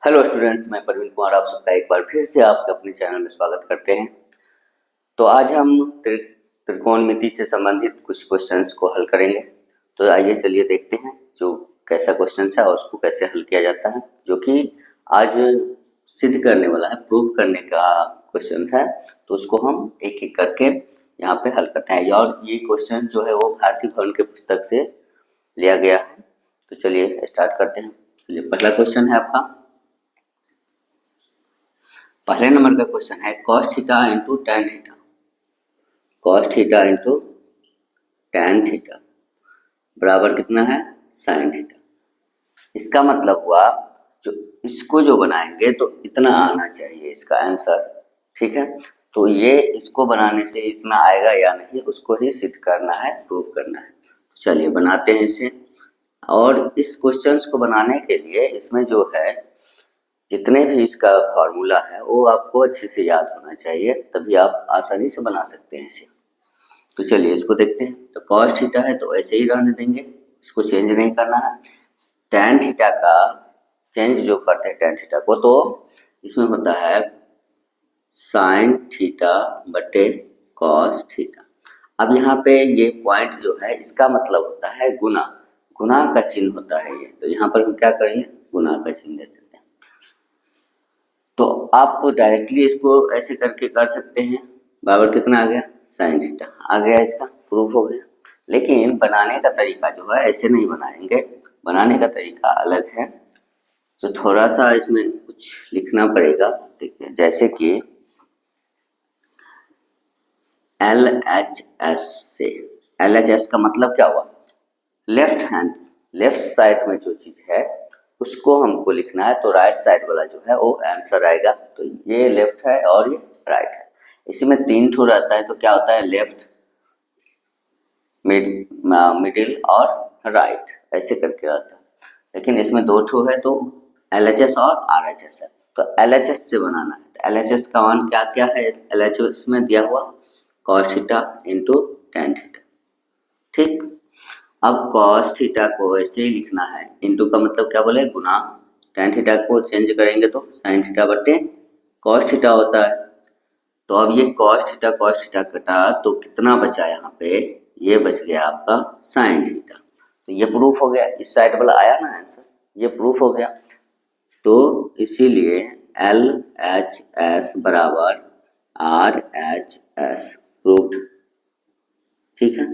Hello students, मैं प्रवीण कुमार आप सबका एक बार फिर से आपके अपने चैनल में स्वागत करते हैं। तो आज हम त्रिकोणमिति से संबंधित कुछ क्वेश्चंस को हल करेंगे। तो आइए चलिए देखते हैं जो कैसा क्वेश्चन है और उसको कैसे हल किया जाता है, जो कि आज सिद्ध करने वाला है, प्रूव करने का क्वेश्चन है। तो उसको हम एक एक करके यहाँ पे हल करते हैं और ये क्वेश्चन जो है वो भारतीय भवन के पुस्तक से लिया गया है। तो चलिए स्टार्ट करते हैं। चलिए पहला क्वेश्चन है आपका, पहले नंबर का क्वेश्चन है cos theta into tan theta. cos theta into tan theta बराबर कितना है, sin थीटा। इसका मतलब हुआ जो इसको जो बनाएंगे तो इतना आना चाहिए इसका आंसर। ठीक है, तो ये इसको बनाने से इतना आएगा या नहीं उसको ही सिद्ध करना है, प्रूव करना है। चलिए बनाते हैं इसे। और इस क्वेश्चन को बनाने के लिए इसमें जो है जितने भी इसका फॉर्मूला है वो आपको अच्छे से याद होना चाहिए, तभी आप आसानी से बना सकते हैं इसे। तो चलिए इसको देखते हैं। तो cos थीटा है तो ऐसे ही रहने देंगे, इसको चेंज नहीं करना है। tan थीटा का चेंज जो करते हैं tan थीटा को, तो इसमें होता है sin थीटा बटे cos थीटा। अब यहाँ पे ये पॉइंट जो है इसका मतलब होता है गुना, गुना का चिन्ह होता है ये। तो यहाँ पर हम क्या करेंगे, गुना का चिन्ह देते हैं। तो आप डायरेक्टली इसको ऐसे करके कर सकते हैं। बराबर कितना आ गया, साइन थीटा आ गया, इसका प्रूफ हो गया। लेकिन बनाने का तरीका जो है ऐसे नहीं बनाएंगे, बनाने का तरीका अलग है। तो थोड़ा सा इसमें कुछ लिखना पड़ेगा। देखिए जैसे कि LHS से, LHS का मतलब क्या हुआ, लेफ्ट हैंड, लेफ्ट साइड में जो चीज है उसको हमको लिखना है। तो राइट साइड वाला जो है वो आंसर आएगा। तो ये लेफ्ट है और ये राइट है। इसी में तीन ठो रहता है तो क्या होता है, लेफ्ट, मिडिल और राइट, ऐसे करके रहता है। लेकिन इसमें दो ठो है तो LHS और RHS है। तो LHS से बनाना है। तो LHS का मान क्या क्या है, LHS में दिया हुआ cos theta into tan theta. ठीक, अब cos थीटा को ऐसे ही लिखना है, इंटू का मतलब क्या बोले, गुना। tan थीटा को चेंज करेंगे तो sin थीटा बटे cos थीटा होता है। तो अब ये cos थीटा कटा तो कितना बचा यहाँ पे, ये बच गया आपका sin थीटा। तो ये प्रूफ हो गया, इस साइड वाला आया ना आंसर, ये प्रूफ हो गया। तो इसीलिए LHS बराबर RHS प्रूव्ड। ठीक है,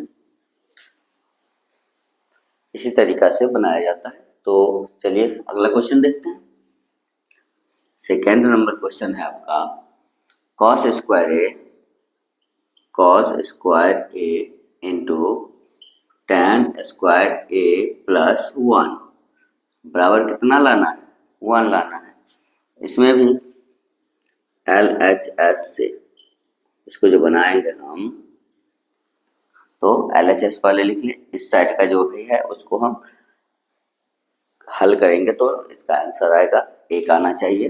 इसी तरीका से बनाया जाता है। तो चलिए अगला क्वेश्चन देखते हैं। सेकेंड नंबर क्वेश्चन है आपका, cos स्क्वायर ए इंटू tan स्क्वायर ए प्लस 1 बराबर कितना लाना है, 1 लाना है। इसमें भी LHS से इसको जो बनाएंगे हम, तो LHS पहले लिख लिए, इस साइड का जो भी है उसको हम हल करेंगे तो इसका आंसर आएगा, एक आना चाहिए।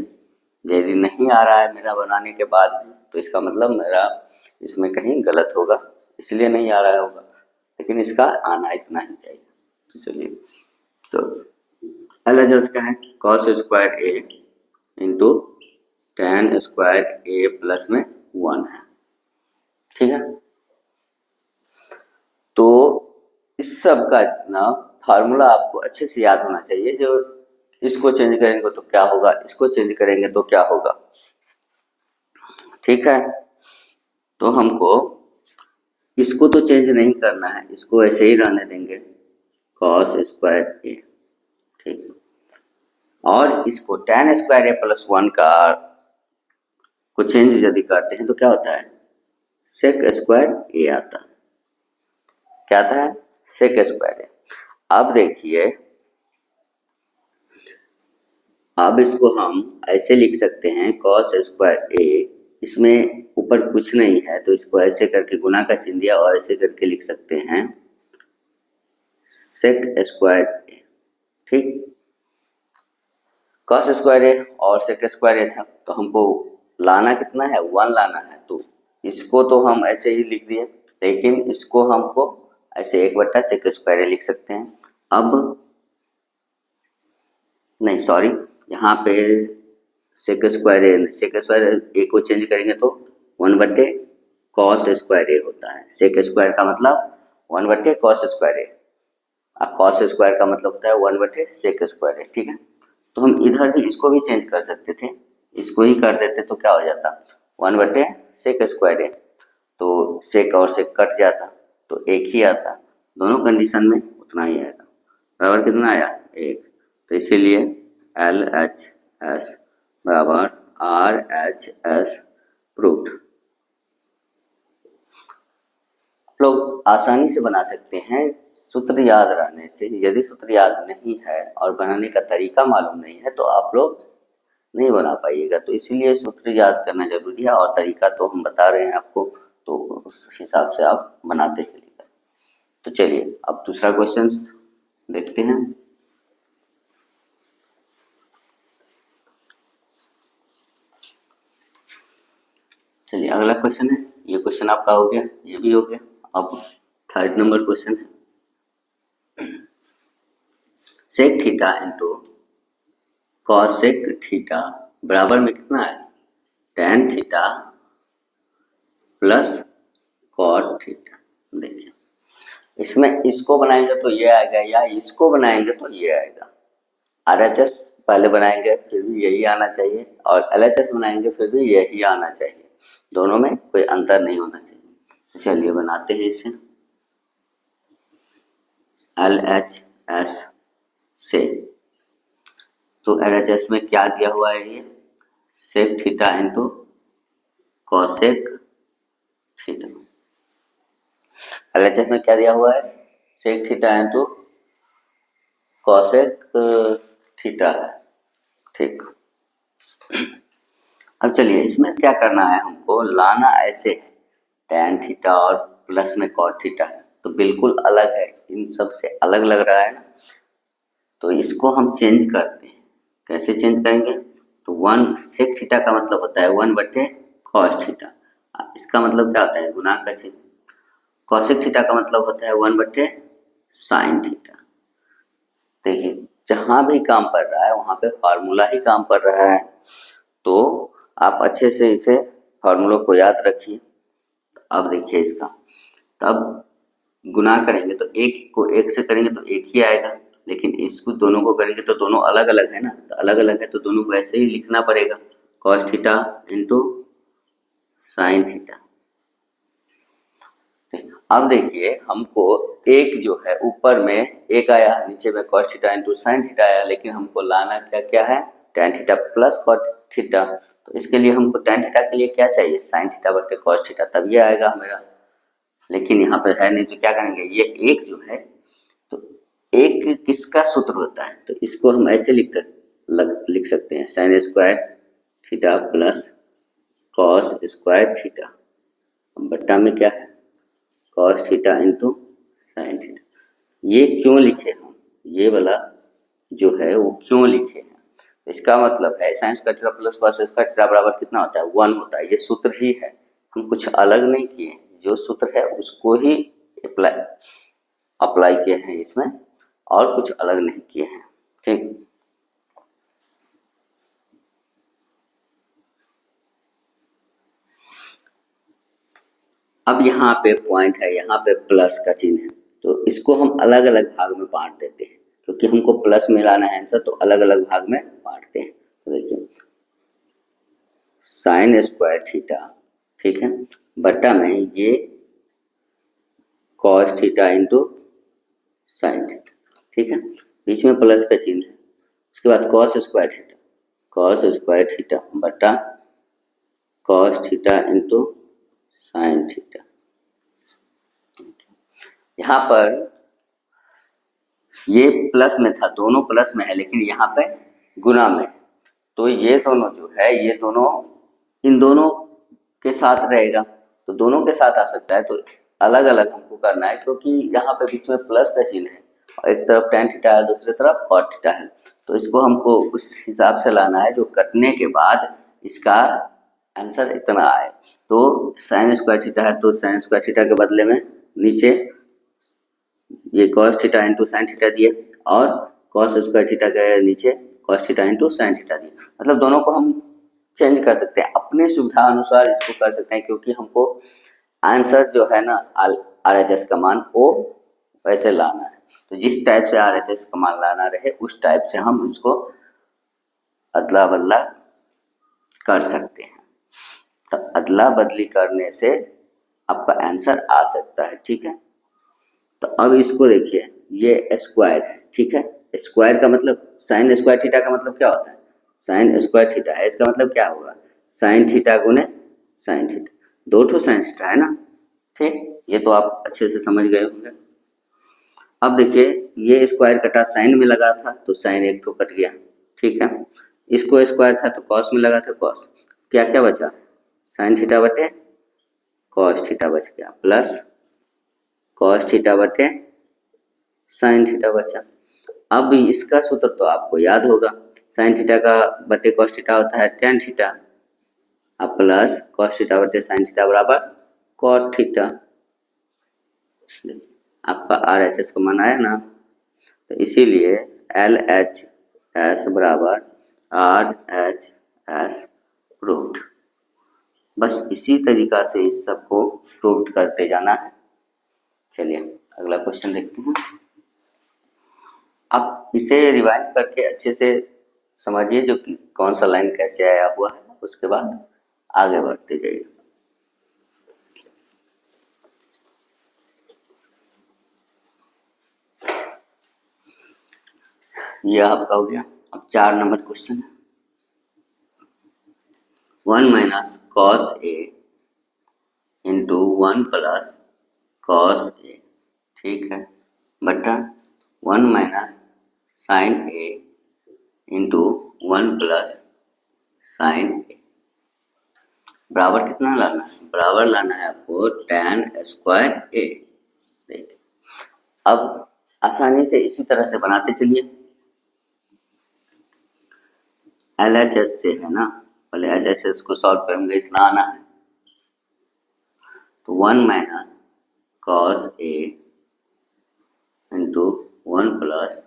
यदि नहीं आ रहा है मेरा बनाने के बाद भी तो इसका मतलब मेरा इसमें कहीं गलत होगा, इसलिए नहीं आ रहा होगा। लेकिन इसका आना इतना ही चाहिए। तो चलिए, तो LHS का है cos स्क्वायर ए इंटू tan स्क्वायर ए प्लस में 1 है। ठीक है, तो इस सब का ना फार्मूला आपको अच्छे से याद होना चाहिए। जो इसको चेंज करेंगे तो क्या होगा, इसको चेंज करेंगे तो क्या होगा। ठीक है, तो हमको इसको तो चेंज नहीं करना है, इसको ऐसे ही रहने देंगे cos स्क्वायर ए। ठीक, और इसको tan स्क्वायर ए प्लस 1 का को चेंज यदि करते हैं तो क्या होता है, sec स्क्वायर ए आता है। क्या आता है, sec स्क्वायर ए। अब देखिए, अब इसको हम ऐसे लिख सकते हैं cos स्क्वायर ए, इसमें ऊपर कुछ नहीं है तो इसको ऐसे करके गुना का चिन्ह दिया और ऐसे करके लिख सकते हैं sec स्क्वायर ए। ठीक, cos स्क्वायर ए और sec स्क्वायर ए था तो हमको लाना कितना है, 1 लाना है। तो इसको तो हम ऐसे ही लिख दिए, लेकिन इसको हमको ऐसे 1 बट्टा sec स्क्वायर ए लिख सकते हैं। अब नहीं, सॉरी, यहाँ पे सेक स्क्वायर ए को चेंज करेंगे तो 1/cos² ए होता है। सेक स्क्वायर का मतलब 1/cos²। अब कॉस स्क्वायर का मतलब होता है 1/sec²। ठीक है, तो हम इधर भी इसको भी चेंज कर सकते थे, इसको ही कर देते तो क्या हो जाता 1/sec²। तो सेक और सेक कट जाता तो एक ही आता, दोनों कंडीशन में उतना ही आएगा। बराबर कितना आया 1। तो इसीलिए LHS बराबर RHS प्रूव्ड। लोग आसानी से बना सकते हैं सूत्र याद रहने से। यदि सूत्र याद नहीं है और बनाने का तरीका मालूम नहीं है तो आप लोग नहीं बना पाइएगा। तो इसीलिए सूत्र याद करना जरूरी है और तरीका तो हम बता रहे हैं आपको, तो उस हिसाब से आप बनाते चलिएगा। तो चलिए अब दूसरा क्वेश्चन देखते हैं। चलिए अगला क्वेश्चन है, ये क्वेश्चन आपका हो गया, ये भी हो गया। अब 3rd नंबर क्वेश्चन है, sec theta into cosec theta बराबर में कितना है tan theta plus cot theta. देखिए इसमें इसको बनाएंगे तो ये आएगा या इसको बनाएंगे तो ये आएगा। RHS पहले बनाएंगे फिर भी यही आना चाहिए और LHS बनाएंगे फिर भी यही आना चाहिए, दोनों में कोई अंतर नहीं होना चाहिए। चलिए बनाते हैं इसे। LHS से तो LHS में क्या दिया हुआ है, ये sec theta into cosec theta. LHS में क्या दिया हुआ है, sec theta into cosec theta है। ठीक, अब चलिए इसमें क्या करना है, हमको लाना ऐसे है tan थीटा और प्लस में कॉट थीटा है तो बिल्कुल अलग है, इन सब से अलग लग रहा है ना। तो इसको हम चेंज करते हैं, कैसे चेंज करेंगे, तो 1 सेक थीटा का मतलब होता है 1/cos थीटा। इसका मतलब क्या होता है, गुना का चिन्ह। कॉसेक थीटा का मतलब होता है 1/sin थीटा। देखिए जहां भी काम पड़ रहा है वहां पे फार्मूला ही काम पड़ रहा है, तो आप अच्छे से इसे फार्मूला को याद रखिए। अब देखिए इसका, तब गुना करेंगे तो एक को एक से करेंगे तो एक ही आएगा, लेकिन इसको दोनों को करेंगे तो दोनों अलग अलग है ना, तो अलग अलग है तो दोनों को ऐसे ही लिखना पड़ेगा, cos theta into sine theta. अब देखिए हमको एक जो है ऊपर में एक आया, नीचे में cos theta into sine theta आया, लेकिन हमको लाना क्या क्या है, tan theta plus cos theta. तो इसके लिए हमको tan थीटा के लिए क्या चाहिए, साइन थीटा बटे cos थीटा, तब ये आएगा हमारा। लेकिन यहाँ पे है नहीं तो क्या करेंगे, ये एक जो है तो एक किसका सूत्र होता है, तो इसको हम ऐसे लिख सकते हैं sine square theta plus cos square theta बट्टा में क्या है cos theta into sine theta. ये क्यों लिखे हम, ये वाला जो है वो क्यों लिखे हैं, इसका मतलब है sine square theta plus cos square theta बराबर कितना होता है 1 होता है। ये सूत्र ही है, हम कुछ अलग नहीं किए, जो सूत्र है उसको ही अप्लाई किए हैं इसमें, और कुछ अलग नहीं किए हैं। ठीक, अब यहाँ पे पॉइंट है, यहाँ पे प्लस का चिन्ह है, तो इसको हम अलग अलग भाग में बांट देते हैं, क्योंकि हमको प्लस में लाना है आंसर, तो अलग अलग भाग में बांटते हैं। तो देखिए साइन स्क्वायर थीटा, ठीक है, बट्टा में ये cos theta into sine theta, ठीक है, बीच में प्लस का चिन्ह है। उसके बाद कॉस स्क्वायर थीटा बट्टा cos theta into sine theta. यहाँ पर ये प्लस में था, दोनों प्लस में है, लेकिन यहाँ पे गुना में, तो ये दोनों जो है ये दोनों इन दोनों के साथ रहेगा, तो दोनों के साथ आ सकता है, तो अलग अलग हमको करना है, क्योंकि यहाँ पे बीच में प्लस का चिन्ह है और एक तरफ tan थीटा है दूसरी तरफ cot थीटा है, तो इसको हमको उस हिसाब से लाना है जो कटने के बाद इसका आंसर इतना आए। तो साइन स्क्वायर थीटा है तो साइन स्क्वायर थीटा के बदले में नीचे ये cos theta into sine theta दिए और cos स्क्वायर थीटा के नीचे cos theta into sine theta दी, मतलब दोनों को हम चेंज कर सकते हैं अपने सुविधा अनुसार, इसको कर सकते हैं, क्योंकि हमको आंसर जो है ना RHS का मान वो वैसे लाना है। तो जिस टाइप से RHS का मान लाना रहे उस टाइप से हम इसको अदला बदला कर सकते हैं। तो अदला बदली करने से आपका आंसर आ सकता है, ठीक है। तो अब इसको देखिए, ये स्क्वायर है, ठीक है। स्क्वायर का मतलब साइन स्क्वायर थीटा का मतलब क्या होता है, साइन स्क्वायर थीटा है, इसका मतलब क्या होगा, साइन थीटा गुने साइन थीटा, दो ठो साइन थीटा है ना, ठीक। ये तो आप अच्छे से समझ गए होंगे। अब देखिए, ये स्क्वायर कटा साइन में लगा था तो साइन एक ठो कट गया, ठीक है। इसको स्क्वायर था तो कॉस में लगा था कॉस, क्या क्या बचा, साइन थीटा बटे कॉस थीटा बच गया, प्लस कॉस थीटा बटे साइन थीटा बचा। अब इसका सूत्र तो आपको याद होगा, साइन थीटा का बटे कॉस थीटा होता है टेन थीटा, अब प्लस कॉस थीटा बटे साइन थीटा बराबर कॉट थीटा। आपका RHS का मान आया ना, तो इसीलिए LHS बराबर RHS प्रूव्ड। बस इसी तरीका से इस सब को प्रूव करते जाना है। चलिए अगला क्वेश्चन देखते हैं। आप इसे रिवाइंड करके अच्छे से समझिए जो कि कौन सा लाइन कैसे आया हुआ है, उसके बाद आगे बढ़ते जाइए। यह आपका हो गया। अब 4 नंबर क्वेश्चन है, 1 minus cos A into 1 plus cos A, ठीक है, बटा 1 माइनस साइन ए इंटू 1 प्लस साइन ए, बराबर कितना लाना है, बराबर लाना है आपको tan स्क्वायर ए। देखिए अब आसानी से इसी तरह से बनाते चलिए। LHS से है ना, पहले LHS को सॉल्व करेंगे, इतना आना है, तो 1 minus cos A into 1 plus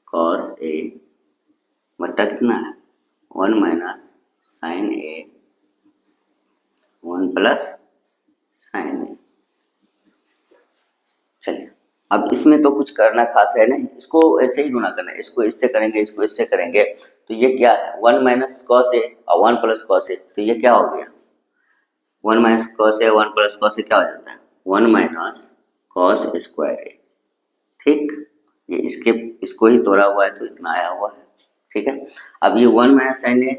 cos A बट्टा कितना है 1 माइनस साइन ए 1 प्लस साइन ए। चलिए अब इसमें तो कुछ करना खास है नहीं, इसको ऐसे ही गुना करना है, इसको इससे करेंगे, इसको इससे करेंगे, तो ये क्या है 1 माइनस कॉस ए और 1 प्लस कॉस ए, तो ये क्या हो गया 1 minus cos A 1 plus cos A क्या हो जाता है 1 माइनस कॉस स्क्वायर ए, ठीक। ये इसको ही तोड़ा हुआ है तो इतना आया हुआ है, ठीक है। अब ये 1 माइनस साइन ए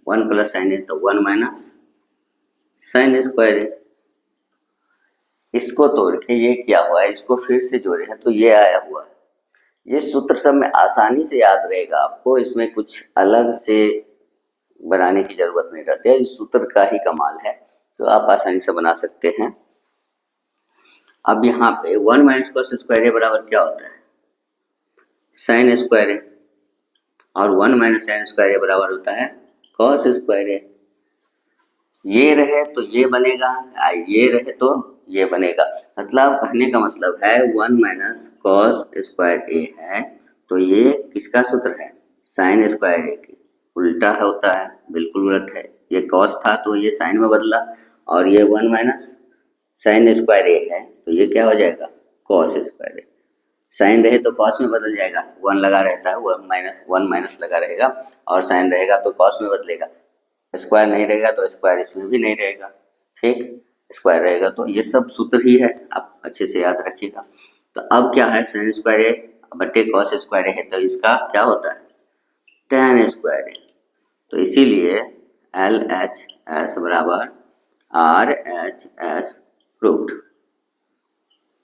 1 प्लस साइन ए, तो 1 माइनस साइन स्क्वायर ए, इसको तोड़ के ये क्या हुआ है, इसको फिर से जोड़े हैं तो ये आया हुआ है। ये सूत्र सब में आसानी से याद रहेगा आपको, इसमें कुछ अलग से बनाने की जरूरत नहीं रहती है, इस सूत्र का ही कमाल है तो आप आसानी से बना सकते हैं। अब यहाँ पे 1 माइनस कॉस स्क्वायर ए बराबर क्या होता है साइन स्क्वायर ए, और 1 माइनस साइन स्क्वायर ए बराबर होता है कॉस स्क्वायर ए। ये रहे तो ये बनेगा, ये रहे तो ये बनेगा, मतलब कहने का मतलब है 1 माइनस कॉस स्क्वायर ए है तो ये किसका सूत्र है साइन स्क्वायर ए की, उल्टा होता है, बिल्कुल उलट है। ये कॉस था तो ये साइन में बदला, और ये 1 माइनस साइन स्क्वायर ए है तो ये क्या हो जाएगा कॉस स्क्वायर ए। साइन रहे तो कॉस में बदल जाएगा, 1 लगा रहता है 1 माइनस लगा रहेगा, और साइन रहेगा तो कॉस में बदलेगा, स्क्वायर नहीं रहेगा तो स्क्वायर इसमें भी नहीं रहेगा, ठीक। स्क्वायर रहेगा तो ये सब सूत्र ही है, आप अच्छे से याद रखिएगा। तो अब क्या है साइन स्क्वायर ए बटे कॉस स्क्वायर ए है तो इसका क्या होता है tan स्क्वायर ए, तो इसीलिए LHS बराबर RHS प्रूव्ड।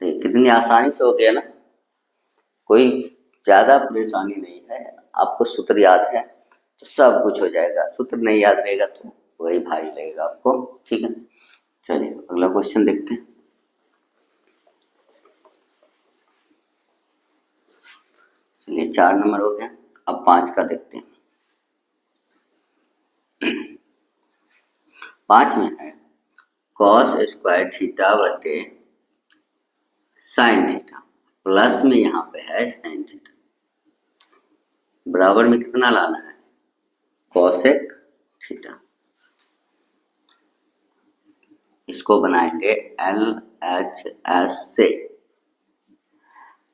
कितनी आसानी से हो गया ना, कोई ज्यादा परेशानी नहीं है, आपको सूत्र याद है तो सब कुछ हो जाएगा, सूत्र नहीं याद रहेगा तो वही भारी लगेगा आपको, ठीक है। चलिए अगला क्वेश्चन देखते हैं। चलिए 4 नंबर हो गया, अब 5 का देखते हैं। 5 में है कॉस स्क्वायर थीटा बटे साइन थीटा, प्लस में यहाँ पे है साइन थीटा। बराबर में कितना लाना है, कॉसेक थीटा। इसको बनाएंगे एल एच एस से,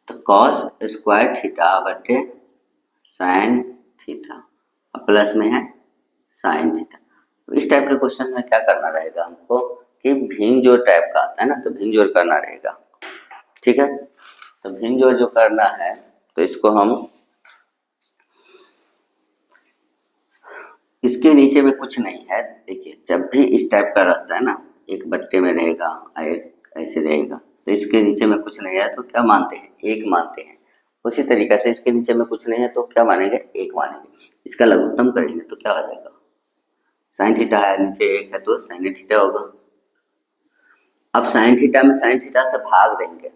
तो कॉस स्क्वायर थीटा बटे साइन थीटा, अब प्लस में है साइन थीटा। तो इस टाइप के क्वेश्चन में क्या करना रहेगा हमको कि भिन्न जोड़ टाइप का आता है ना, तो भिन्न जोड़ करना रहेगा। ठीक है, तो भिन्न जोड़ जो करना है तो इसको हम, इसके नीचे में कुछ नहीं है। देखिए जब भी इस टाइप का रहता है ना, एक बट्टे में रहेगा, एक ऐसे रहेगा, तो इसके नीचे में कुछ नहीं है तो क्या मानते हैं, एक मानते हैं। उसी तरीके से इसके नीचे में कुछ नहीं है तो क्या मानेंगे, एक मानेंगे। इसका लघुत्तम करेंगे तो क्या हो जाएगा, साइन थीटा है, नीचे एक है तो साइन थीटा होगा। अब साइन थीटा में साइन थीटा से भाग देंगे।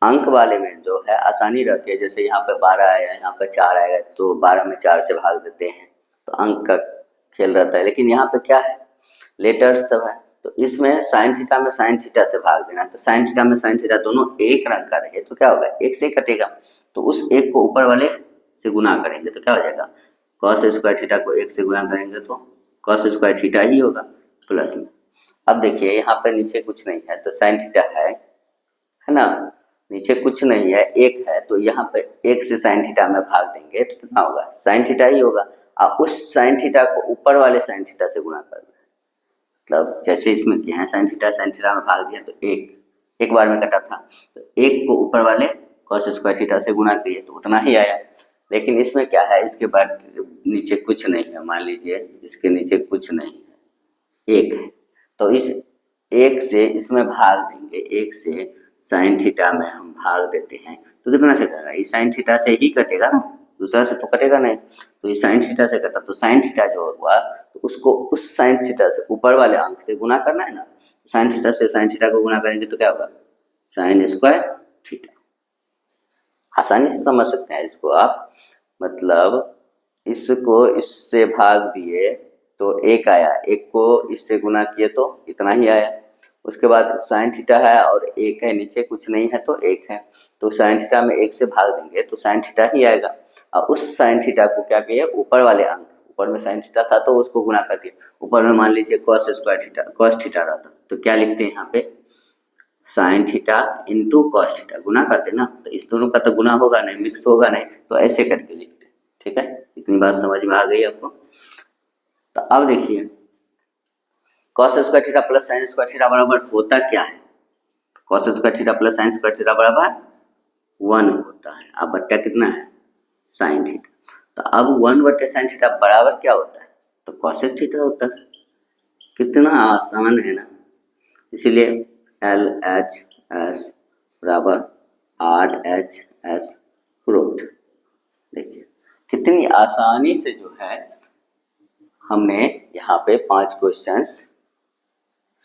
अंक वाले में जो है आसानी रहती है, जैसे यहाँ पे 12 आया, यहाँ पे 4 आएगा, तो 12 में 4 से भाग देते हैं, तो अंक का खेल रहता है। लेकिन यहाँ पे क्या है, लेटर्स सब है, तो इसमें साइन थीटा में साइन थीटा से भाग देना। तो साइन थीटा में साइन थीटा दोनों एक रंग का रहे तो क्या होगा, एक से कटेगा, तो उस एक को ऊपर वाले से गुना करेंगे तो क्या हो जाएगा, कॉस स्क्वायर थीटा को एक से गुना करेंगे तो कॉस स्क्वायर थीटा ही होगा प्लस में। अब देखिए यहाँ पे नीचे कुछ नहीं है तो साइन थीटा है ना, नीचे कुछ नहीं है, एक है, तो यहाँ पे एक से साइन थीटा में भाग देंगे तो कितना होगा, साइन थीटा ही होगा। और उस साइन थीटा को ऊपर वाले साइन थीटा से गुणा करना है। मतलब जैसे इसमें किया है, साइन थीटा में भाग दिया तो एक बार में कटा था, तो एक को ऊपर वाले कॉस स्क्वायर थीटा से गुणा किए तो उतना ही आया। लेकिन इसमें क्या है, इसके बाद नीचे कुछ नहीं है, मान लीजिए इसके नीचे कुछ नहीं है, एक है, तो इस एक से इसमें भाग देंगे, एक से साइन थीटा में हम भाग देते हैं तो कितना से कटेगा, इस साइन थीटा से ही कटेगा ना, दूसरा से तो कटेगा नहीं। तो ये साइन थीटा से कटा, तो साइन थीटा जो हुआ तो उसको उस साइन थीटा से ऊपर वाले अंक से गुना करना है ना, साइन थीटा से साइन थीटा को गुना करेंगे तो क्या होगा, साइन स्क्वायर थीटा। आसानी से समझ सकते हैं इसको आप, मतलब इसको इससे भाग दिए तो एक आया, एक को इससे गुना किए तो इतना ही आया। उसके बाद साइन थीटा है और एक है, नीचे कुछ नहीं है तो एक है, तो साइन थीटा में एक से भाग देंगे तो साइन थीटा ही आएगा। और उस साइन थीटा को क्या किए, ऊपर वाले अंक, ऊपर में साइन थीटा था तो उसको गुना कर दिया, ऊपर में मान लीजिए cos square theta, cos theta रहता तो क्या लिखते हैं यहाँ पे, sine theta into cos theta, गुना करते ना, तो इस दोनों का तो गुना होगा नहीं, मिक्स होगा नहीं, तो ऐसे करके लिखते। ठीक है, इतनी बात समझ में आ गई आपको। तो अब देखिए cos square theta plus sine square theta बराबर होता क्या है, cos square theta plus sine square theta बराबर 1 होता है। अब बट्टा कितना है, साइन थीटा, तो अब 1 बटे साइन थीटा बराबर क्या होता है, तो कॉसेक थीटा होता है। कितना आसान है ना, इसीलिए एल एच एस बराबर आर एच एस रूट। देखिए कितनी आसानी से जो है हमने यहाँ पे 5 क्वेश्चंस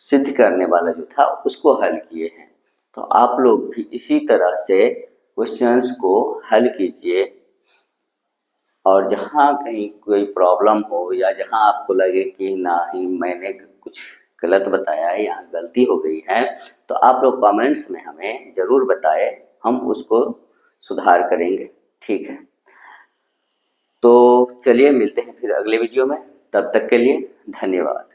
सिद्ध करने वाला जो था उसको हल किए हैं। तो आप लोग भी इसी तरह से क्वेश्चंस को हल कीजिए, और जहाँ कहीं कोई प्रॉब्लम हो या जहाँ आपको लगे कि ना ही मैंने कुछ गलत बताया है, यहाँ गलती हो गई है, तो आप लोग कमेंट्स में हमें ज़रूर बताएं, हम उसको सुधार करेंगे। ठीक है, तो चलिए मिलते हैं फिर अगले वीडियो में, तब तक के लिए धन्यवाद।